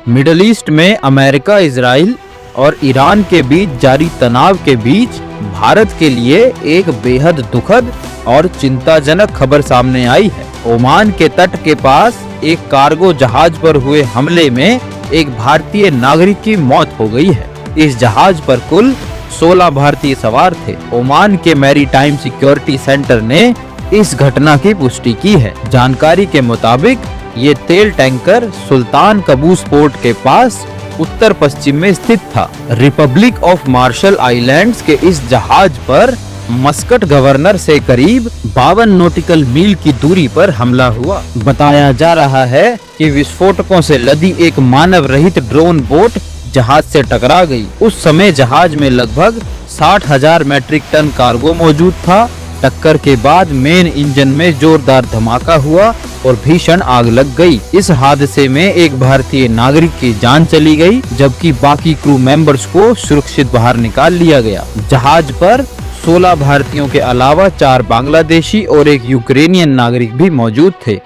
Middle east में America, Israel और Iran के बीच जारी तनाव के बीच भारत के लिए एक बेहद दुखद और चिंताजनक खबर सामने आई है। ओमान के तट के पास एक कार्गो जहाज पर हुए हमले में एक भारतीय नागरिक की मौत हो गई है। इस जहाज पर कुल 16 भारतीय सवार थे। ओमान के मैरीटाइम सिक्योरिटी सेंटर ने इस घटना की पुष्टि की है। जानकारी के मुताबिक ये तेल टैंकर सुल्तान कबूस पोर्ट के पास उत्तर पश्चिम में स्थित था। रिपब्लिक ऑफ मार्शल आइलैंड्स के इस जहाज पर मस्कट गवर्नर से करीब 52 नॉटिकल मील की दूरी पर हमला हुआ। बताया जा रहा है कि विस्फोटकों से लदी एक मानव रहित ड्रोन बोट जहाज से टकरा गई। उस समय जहाज में लगभग 60,000 मैट्रिक टन कार्गो मौजूद था। टक्कर के बाद मेन इंजन में जोरदार धमाका हुआ और भीषण आग लग गई। इस हादसे में एक भारतीय नागरिक की जान चली गई, जबकि बाकी क्रू मेंबर्स को सुरक्षित बाहर निकाल लिया गया। जहाज पर 16 भारतीयों के अलावा 4 बांग्लादेशी और एक यूक्रेनियन नागरिक भी मौजूद थे।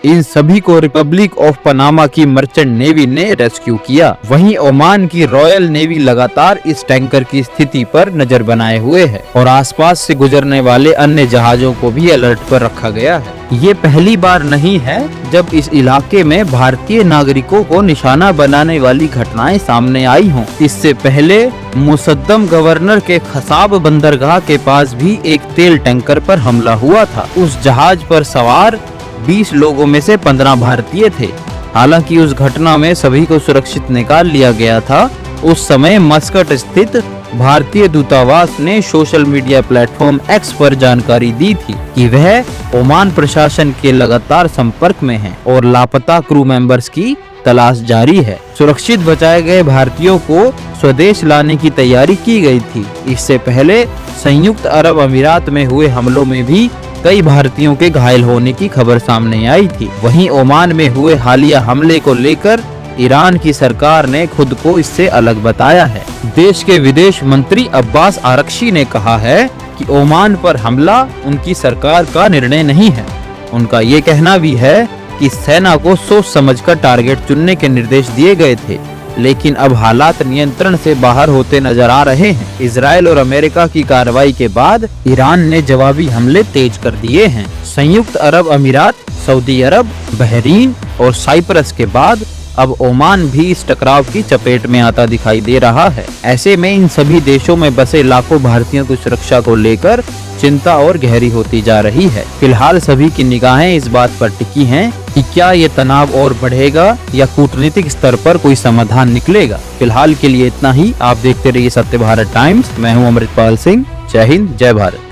इन सभी को रिपब्लिक ऑफ पनामा की मर्चेंट नेवी ने रेस्क्यू किया। वहीं ओमान की रॉयल नेवी लगातार इस टैंकर की स्थिति पर नजर बनाए हुए है और आसपास से गुजरने वाले अन्य जहाजों को भी अलर्ट पर रखा गया है। ये पहली बार नहीं है जब इस इलाके में भारतीय नागरिकों को निशाना बनाने वाली घटनाएं सामने आई हों। इससे पहले मुसद्दम गवर्नर के खसाब बंदरगाह के पास भी एक तेल टैंकर पर हमला हुआ था। उस जहाज पर सवार 20 लोगों में से 15 भारतीय थे। हालांकि उस घटना में सभी को सुरक्षित निकाल लिया गया था। उस समय मस्कट स्थित भारतीय दूतावास ने सोशल मीडिया प्लेटफॉर्म एक्स पर जानकारी दी थी कि वह ओमान प्रशासन के लगातार संपर्क में है और लापता क्रू मेंबर्स की तलाश जारी है। सुरक्षित बचाए गए भारतीयों को स्वदेश लाने की तैयारी की गई थी। इससे पहले संयुक्त अरब अमीरात में हुए हमलों में भी कई भारतीयों के घायल होने की खबर सामने आई थी। वहीं ओमान में हुए हालिया हमले को लेकर ईरान की सरकार ने खुद को इससे अलग बताया है। देश के विदेश मंत्री अब्बास आरक्शी ने कहा है कि ओमान पर हमला उनकी सरकार का निर्णय नहीं है। उनका ये कहना भी है कि सेना को सोच समझकर टारगेट चुनने के निर्देश दिए गए थे, लेकिन अब हालात नियंत्रण से बाहर होते नजर आ रहे हैं। इजराइल और अमेरिका की कार्रवाई के बाद ईरान ने जवाबी हमले तेज कर दिए हैं। संयुक्त अरब अमीरात, सऊदी अरब, बहरीन और साइप्रस के बाद अब ओमान भी इस टकराव की चपेट में आता दिखाई दे रहा है। ऐसे में इन सभी देशों में बसे लाखों भारतीयों की सुरक्षा को लेकर चिंता और गहरी होती जा रही है। फिलहाल सभी की निगाहें इस बात पर टिकी हैं कि क्या ये तनाव और बढ़ेगा या कूटनीतिक स्तर पर कोई समाधान निकलेगा। फिलहाल के लिए इतना ही। आप देखते रहिए सत्य भारत टाइम्स। मैं हूं अमृतपाल सिंह। जय हिंद, जय भारत।